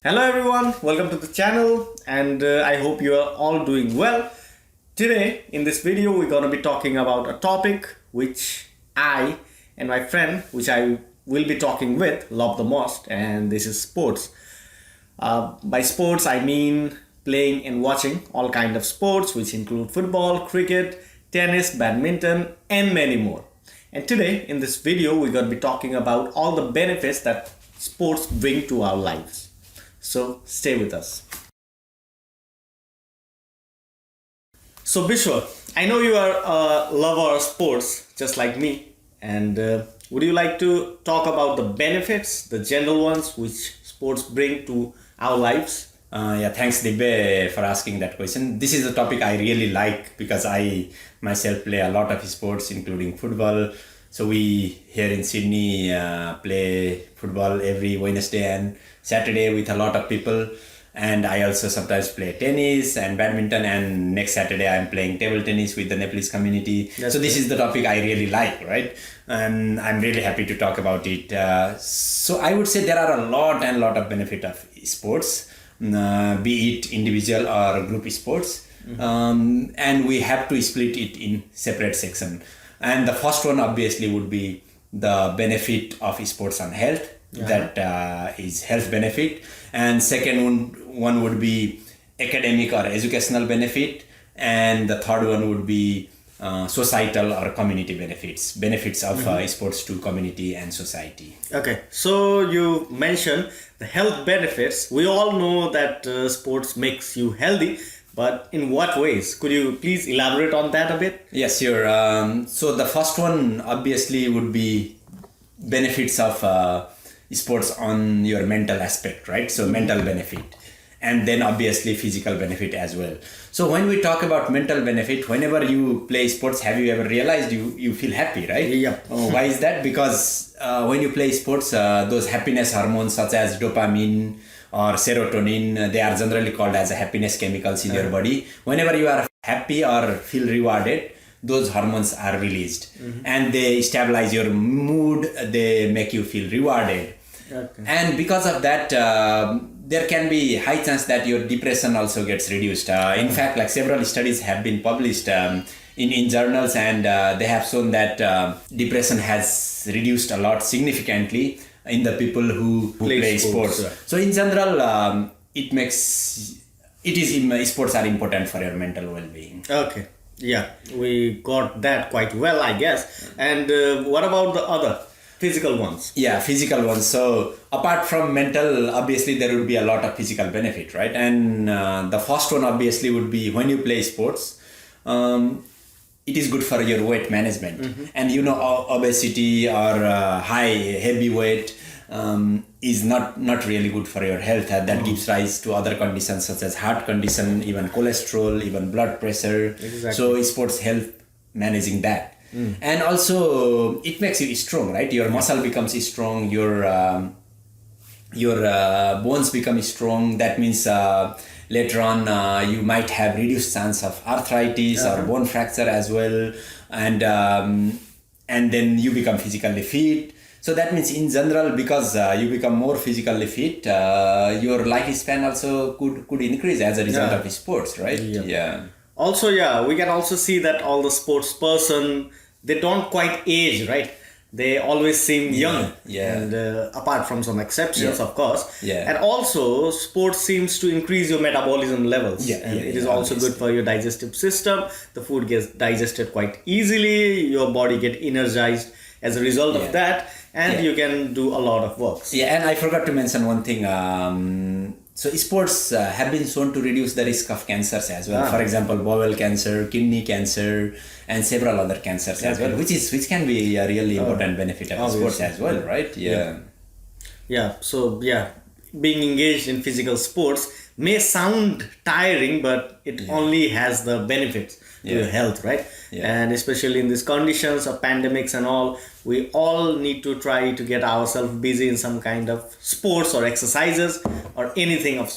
Hello everyone, welcome to the channel and I hope you are all doing well. Today in this video we're going to be talking about a topic which I and my friend which I will be talking with love the most, and this is sports. By sports I mean playing and watching all kind of sports which include football, cricket, tennis, badminton and many more. And today in this video we're going to be talking about all the benefits that sports bring to our lives. So stay with us. So Bishwa, I know you are a lover of sports just like me, and would you like to talk about the benefits, the general ones which sports bring to our lives? Thanks Dibbe for asking that question. This is a topic I really like because I myself play a lot of sports including football. So we here in Sydney play football every Wednesday and Saturday with a lot of people, and I also sometimes play tennis and badminton, and next Saturday I'm playing table tennis with the Nepalese community. This is the topic I really like, right? And I'm really happy to talk about it. So I would say there are a lot of benefit of sports, be it individual or group sports. And we have to split it in separate section. And the first one obviously would be the benefit of sports on health. That is health benefit. And second one would be academic or educational benefit. And the third one would be societal or community benefits of sports to community and society. Okay, so you mentioned the health benefits. We all know that sports makes you healthy, but in what ways? Could you please elaborate on that a bit? Yes, sure. So the first one obviously would be benefits of sports on your mental aspect, right? So mental benefit, and then obviously physical benefit as well. So when we talk about mental benefit, whenever you play sports, have you ever realized you feel happy, right? Yeah. Why is that? Because when you play sports, those happiness hormones such as dopamine or serotonin, they are generally called as happiness chemicals in your body. Whenever you are happy or feel rewarded, those hormones are released and they stabilize your mood, they make you feel rewarded. Okay. And because of that, there can be high chance that your depression also gets reduced. In fact, like several studies have been published in journals, and they have shown that depression has reduced a lot significantly in the people who play sports. Right. So in general, sports are important for your mental well-being. Okay. Yeah, we got that quite well, I guess. And what about the other physical ones? Yeah, physical ones. So apart from mental, obviously there would be a lot of physical benefit, right? And the first one obviously would be when you play sports, it is good for your weight management. And obesity or heavy weight is not really good for your health. That gives rise to other conditions such as heart condition, even cholesterol, even blood pressure. Exactly. So sports help managing that. And also it makes you strong, right? Your muscle becomes strong, your bones become strong. That means later on you might have reduced chance of arthritis or bone fracture as well, and then you become physically fit. So that means in general, because you become more physically fit, your lifespan also could increase as a result of sports, right? Yeah. Also, we can also see that all the sports person, they don't quite age, right? They always seem young. Yeah. And apart from some exceptions, of course. Yeah. And also, sports seems to increase your metabolism levels. And it is also good for your digestive system. The food gets digested quite easily. Your body get energized as a result of that. And you can do a lot of works. Yeah, and I forgot to mention one thing. So sports have been shown to reduce the risk of cancers as well. For example, bowel cancer, kidney cancer, and several other cancers as well, which can be a really important benefit of sports as well, right? Yeah. So being engaged in physical sports may sound tiring, but it only has the benefits to your health, right? And especially in these conditions of pandemics and all, we all need to try to get ourselves busy in some kind of sports or exercises or anything of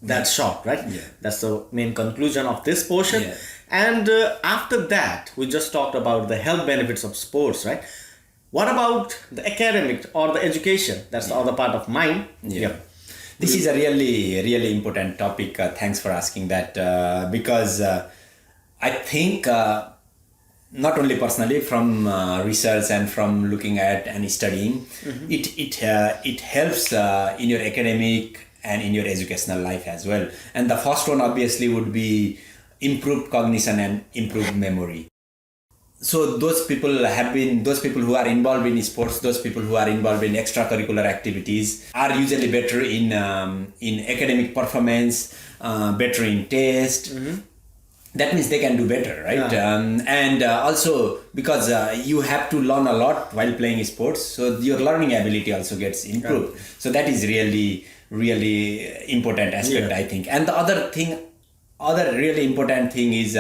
that sort, right? That's the main conclusion of this portion. And after that, we just talked about the health benefits of sports, right? What about the academic or the education? That's the other part of mine. This is a really important topic. Thanks for asking that, because I think not only personally, from research and from looking at and studying, it helps in your academic and in your educational life as well. And the first one obviously would be improved cognition and improved memory. So those people who are involved in sports, those people who are involved in extracurricular activities are usually better in academic performance, better in test. That means they can do better, right? And also because you have to learn a lot while playing sports, so your learning ability also gets improved. So that is really important aspect, I think. And the other really important thing is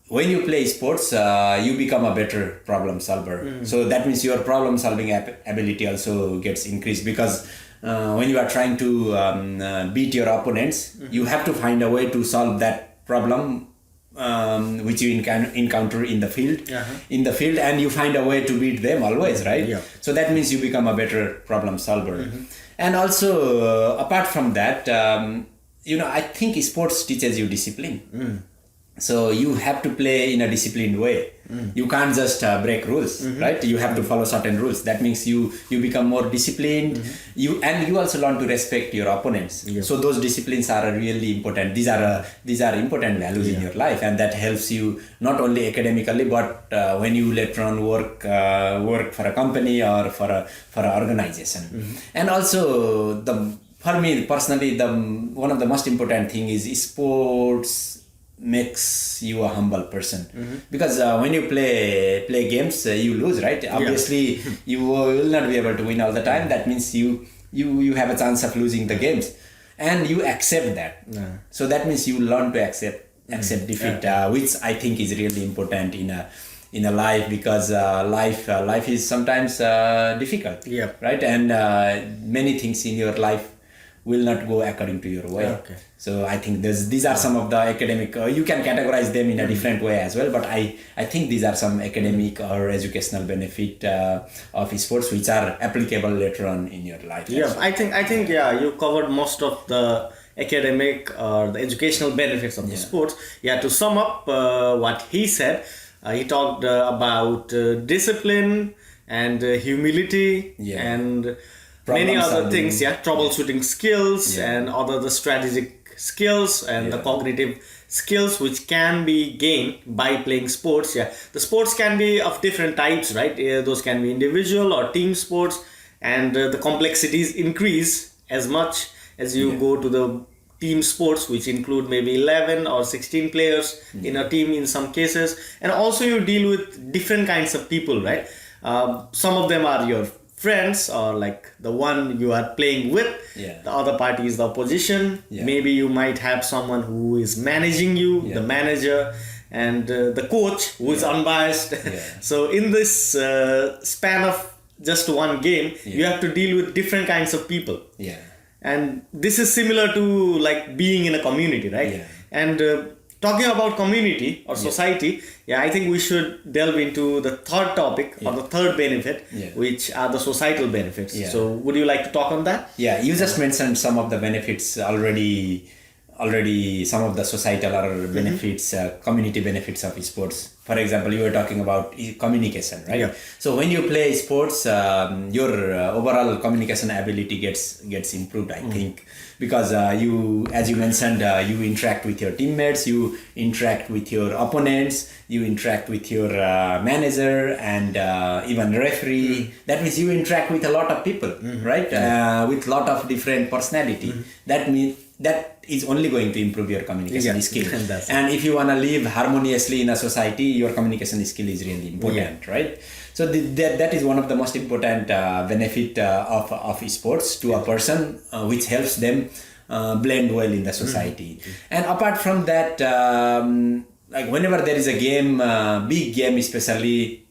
when you play sports, you become a better problem solver. So that means your problem solving ability also gets increased, because when you are trying to beat your opponents, you have to find a way to solve that problem which you encounter in the field, and you find a way to beat them always, right? So that means you become a better problem solver. And also apart from that, I think sports teaches you discipline. So you have to play in a disciplined way. You can't just break rules, right? You have to follow certain rules. That means you become more disciplined. You also learn to respect your opponents. So those disciplines are really important. These are important values in your life, and that helps you not only academically, but when you later on work for a company or for an organization. And also for me personally, one of the most important thing is sports makes you a humble person, because when you play games, you lose, right? Obviously you will not be able to win all the time. That means you have a chance of losing the games, and you accept that. So that means you learn to accept defeat, which I think is really important in a life, because life is sometimes difficult, right? And many things in your life will not go according to your way. So I think these are some of the academic, you can categorize them in a different way as well, but I think these are some academic or educational benefit of sports which are applicable later on in your life. I think you covered most of the academic or the educational benefits of the sports. To sum up what he said, he talked about discipline and humility and many other things, troubleshooting skills and the strategic skills and the cognitive skills which can be gained by playing sports. The sports can be of different types, right? Those can be individual or team sports, and the complexities increase as much as you go to the team sports, which include maybe 11 or 16 players in a team in some cases, and also you deal with different kinds of people, right? Some of them are your friends, or like the one you are playing with. The other party is the opposition. Maybe you might have someone who is managing you, the manager, and the coach who is unbiased. So in this span of just one game, you have to deal with different kinds of people. And this is similar to like being in a community, right? And talking about community or society, I think we should delve into the third topic or the third benefit, which are the societal benefits. So would you like to talk on that? You just mentioned some of the benefits already, some of the societal or benefits, community benefits of sports. For example, you were talking about communication, right? So when you play sports, your overall communication ability gets improved, I think, because you, as you mentioned, you interact with your teammates, you interact with your opponents, you interact with your manager and even referee. That means you interact with a lot of people, right? With a lot of different personality. That means that is only going to improve your communication skill. And if you want to live harmoniously in a society, your communication skill is really important, right? So that is one of the most important benefit of sports to a person, which helps them blend well in the society. And apart from that, like whenever there is a game, big game especially,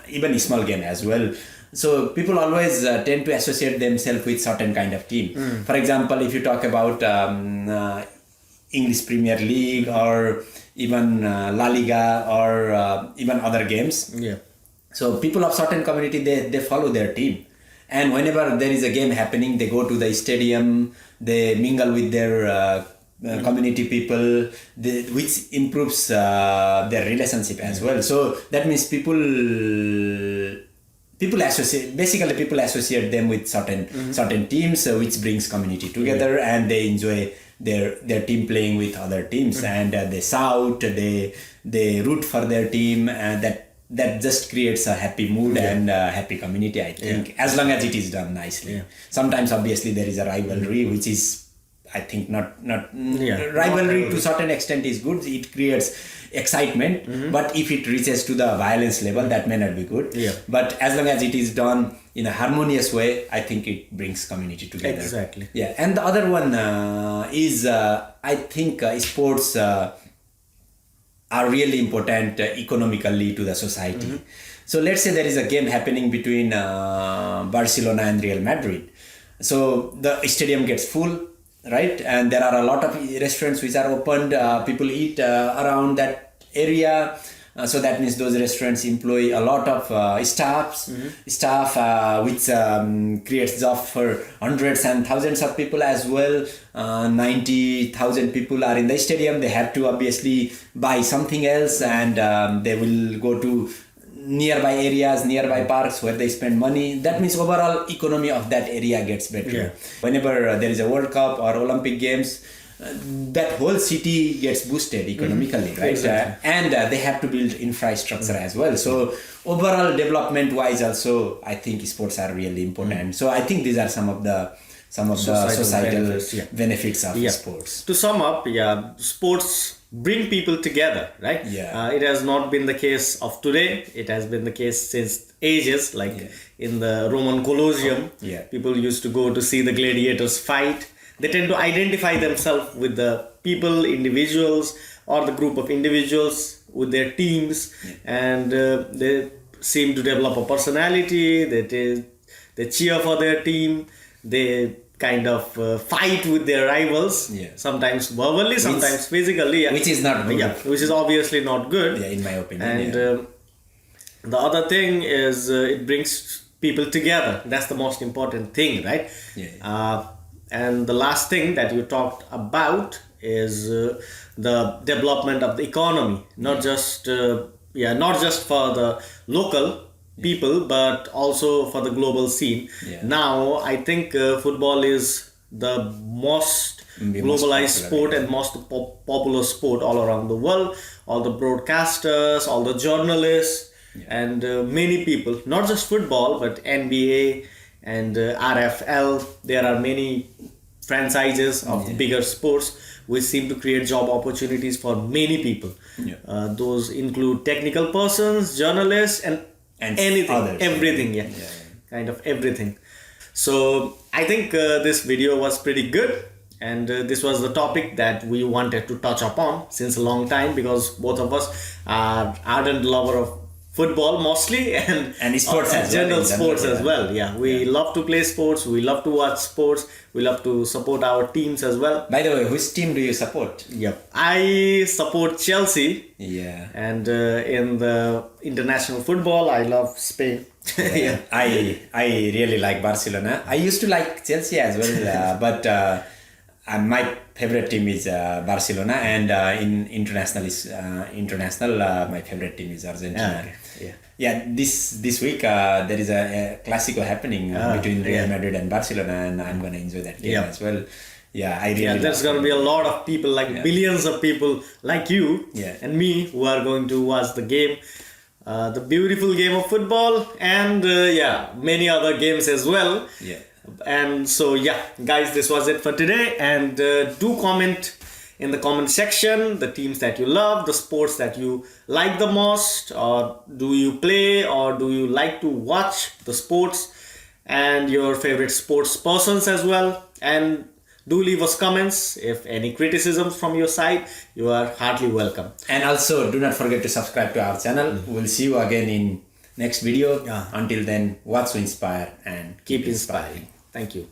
even a small game as well, so people always tend to associate themselves with certain kind of team. For example, if you talk about English Premier League or even La Liga or even other games, so people of certain community, they follow their team. And whenever there is a game happening, they go to the stadium, they mingle with their community people, which improves their relationship as well. So that means people associate them with certain teams, which brings community together, and they enjoy their team playing with other teams, and they shout, they root for their team, and that just creates a happy mood and a happy community, I think, as long as it is done nicely. Sometimes obviously there is a rivalry, which is, I think, not rivalry to certain extent is good. It creates excitement, but if it reaches to the violence level, that may not be good. But as long as it is done in a harmonious way, I think it brings community together. Exactly. And the other one is I think sports are really important economically to the society. So let's say there is a game happening between Barcelona and Real Madrid. So the stadium gets full, right? And there are a lot of restaurants which are opened. People eat around that area. So that means those restaurants employ a lot of staff, which creates jobs for hundreds and thousands of people as well. 90,000 people are in the stadium. They have to obviously buy something else, and they will go to nearby areas, nearby parks where they spend money. That means overall economy of that area gets better. Whenever there is a World Cup or Olympic Games, that whole city gets boosted economically, right? Exactly. And they have to build infrastructure as well. So overall development wise also, I think sports are really important. So I think these are some of the societal benefits of sports. To sum up, sports bring people together, right? It has not been the case of today. It has been the case since ages, like in the Roman Colosseum. People used to go to see the gladiators fight. They tend to identify themselves with the people, individuals, or the group of individuals with their teams, and they seem to develop a personality. They cheer for their team. They kind of fight with their rivals, sometimes verbally, sometimes physically, which is not good. Which is obviously not good. In my opinion. And the other thing is it brings people together. That's the most important thing, right? And the last thing that you talked about is the development of the economy, not just for the local people, but also for the global scene. Now, I think football is the most globalized sport and most popular sport all around the world. All the broadcasters, all the journalists, and many people, not just football, but NBA and RFL. There are many franchises of the bigger sports which seem to create job opportunities for many people. Those include technical persons, journalists, and anything, everything, kind of everything. So I think this video was pretty good, and this was the topic that we wanted to touch upon since a long time, because both of us are ardent lover of football mostly, and sports as general well, sports as well. We love to play sports, we love to watch sports, we love to support our teams as well. By the way, which team do you support? I support Chelsea. And in the international football, I love Spain. I really like Barcelona. I used to like Chelsea as well, but my favorite team is Barcelona, and in international my favorite team is Argentina. This week there is a Clásico happening between Real Madrid and Barcelona, and I'm gonna enjoy that game as well. I really there's gonna be a lot of people, like billions of people like you and me, who are going to watch the game, the beautiful game of football, and many other games as well. And so guys, this was it for today, and do comment in the comment section the teams that you love, the sports that you like the most, or do you play, or do you like to watch the sports, and your favorite sports persons as well. And do leave us comments. If any criticisms from your side, you are heartily welcome. And also do not forget to subscribe to our channel. We'll see you again in next video. Until then, watch to inspire and Keep inspiring. Thank you.